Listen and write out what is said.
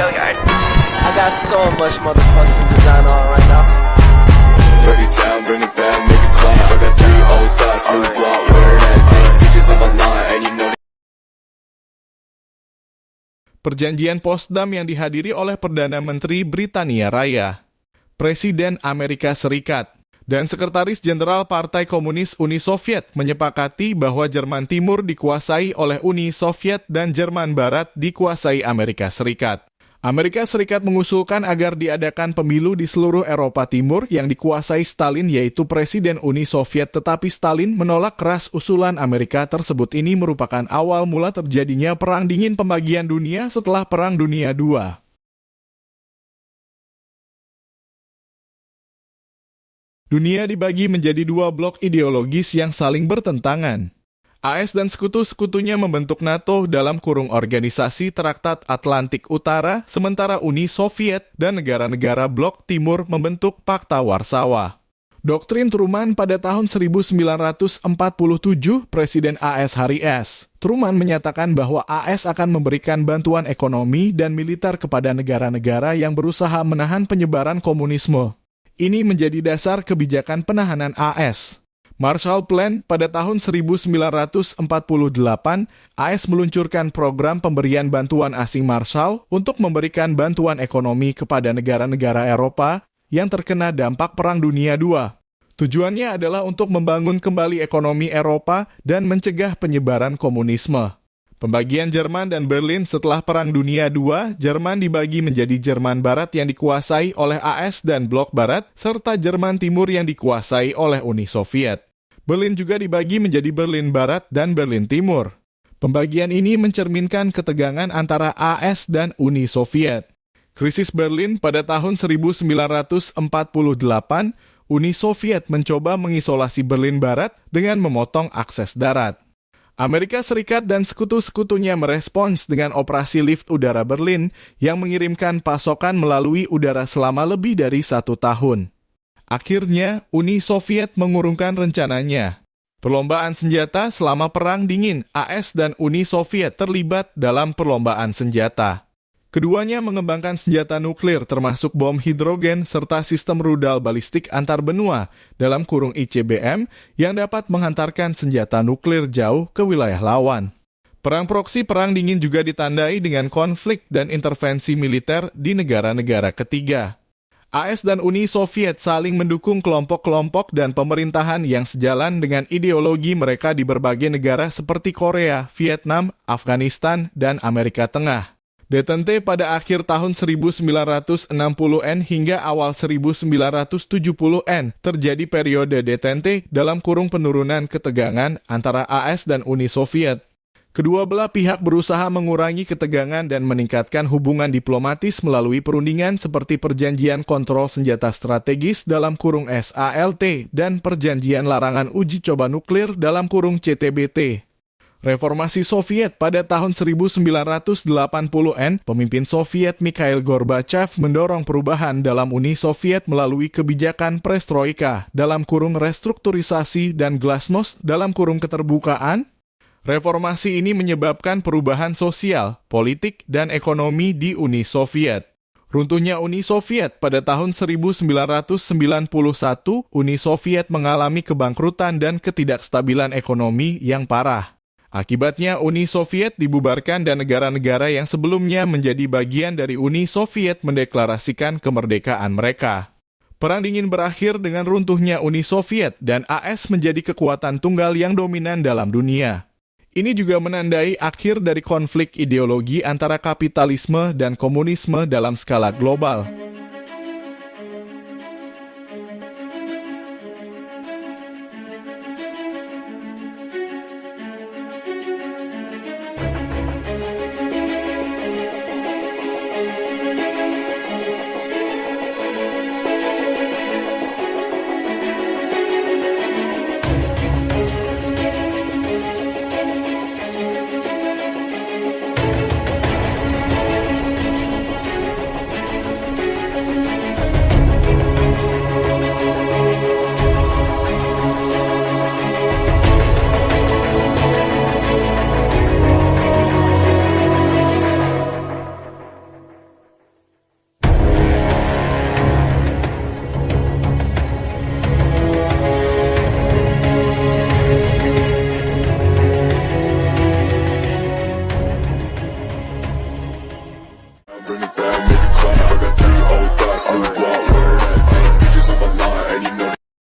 I got so much motherfucking design on right now. Break it down, bring it back, make it clap. I got 3 old thoughts, new guap, wear that thing. Bitches on my line, and you know. Perjanjian Potsdam yang dihadiri oleh Perdana Menteri Britania Raya, Presiden Amerika Serikat, dan Sekretaris Jenderal Partai Komunis Uni Soviet menyepakati bahwa Jerman Timur dikuasai oleh Uni Soviet dan Jerman Barat dikuasai Amerika Serikat. Amerika Serikat mengusulkan agar diadakan pemilu di seluruh Eropa Timur yang dikuasai Stalin, yaitu Presiden Uni Soviet, tetapi Stalin menolak keras usulan Amerika tersebut. Ini merupakan awal mula terjadinya Perang Dingin pembagian dunia setelah Perang Dunia II. Dunia dibagi menjadi 2 blok ideologis yang saling bertentangan. AS dan sekutu-sekutunya membentuk NATO dalam kurung Organisasi Traktat Atlantik Utara, sementara Uni Soviet dan negara-negara blok Timur membentuk Pakta Warsawa. Doktrin Truman pada tahun 1947, Presiden AS Harry S. Truman menyatakan bahwa AS akan memberikan bantuan ekonomi dan militer kepada negara-negara yang berusaha menahan penyebaran komunisme. Ini menjadi dasar kebijakan penahanan AS. Marshall Plan pada tahun 1948, AS meluncurkan program pemberian bantuan asing Marshall untuk memberikan bantuan ekonomi kepada negara-negara Eropa yang terkena dampak Perang Dunia II. Tujuannya adalah untuk membangun kembali ekonomi Eropa dan mencegah penyebaran komunisme. Pembagian Jerman dan Berlin setelah Perang Dunia II, Jerman dibagi menjadi Jerman Barat yang dikuasai oleh AS dan Blok Barat, serta Jerman Timur yang dikuasai oleh Uni Soviet. Berlin juga dibagi menjadi Berlin Barat dan Berlin Timur. Pembagian ini mencerminkan ketegangan antara AS dan Uni Soviet. Krisis Berlin pada tahun 1948, Uni Soviet mencoba mengisolasi Berlin Barat dengan memotong akses darat. Amerika Serikat dan sekutu-sekutunya merespons dengan operasi lift udara Berlin yang mengirimkan pasokan melalui udara selama lebih dari 1 tahun. Akhirnya, Uni Soviet mengurungkan rencananya. Perlombaan senjata selama Perang Dingin, AS dan Uni Soviet terlibat dalam perlombaan senjata. Keduanya mengembangkan senjata nuklir termasuk bom hidrogen serta sistem rudal balistik antar benua dalam kurung ICBM yang dapat menghantarkan senjata nuklir jauh ke wilayah lawan. Perang proksi Perang Dingin juga ditandai dengan konflik dan intervensi militer di negara-negara ketiga. AS dan Uni Soviet saling mendukung kelompok-kelompok dan pemerintahan yang sejalan dengan ideologi mereka di berbagai negara seperti Korea, Vietnam, Afghanistan, dan Amerika Tengah. Detente pada akhir tahun 1960-an hingga awal 1970-an terjadi periode detente dalam kurung penurunan ketegangan antara AS dan Uni Soviet. Kedua belah pihak berusaha mengurangi ketegangan dan meningkatkan hubungan diplomatis melalui perundingan seperti Perjanjian Kontrol Senjata Strategis dalam kurung SALT dan Perjanjian Larangan Uji Coba Nuklir dalam kurung CTBT. Reformasi Soviet pada tahun 1980-an, pemimpin Soviet Mikhail Gorbachev mendorong perubahan dalam Uni Soviet melalui kebijakan perestroika dalam kurung restrukturisasi dan glasnost dalam kurung keterbukaan. Reformasi ini menyebabkan perubahan sosial, politik, dan ekonomi di Uni Soviet. Runtuhnya Uni Soviet pada tahun 1991, Uni Soviet mengalami kebangkrutan dan ketidakstabilan ekonomi yang parah. Akibatnya Uni Soviet dibubarkan dan negara-negara yang sebelumnya menjadi bagian dari Uni Soviet mendeklarasikan kemerdekaan mereka. Perang Dingin berakhir dengan runtuhnya Uni Soviet dan AS menjadi kekuatan tunggal yang dominan dalam dunia. Ini juga menandai akhir dari konflik ideologi antara kapitalisme dan komunisme dalam skala global. Bring it back, make it clap. I got 3 old thoughts, new block, wearing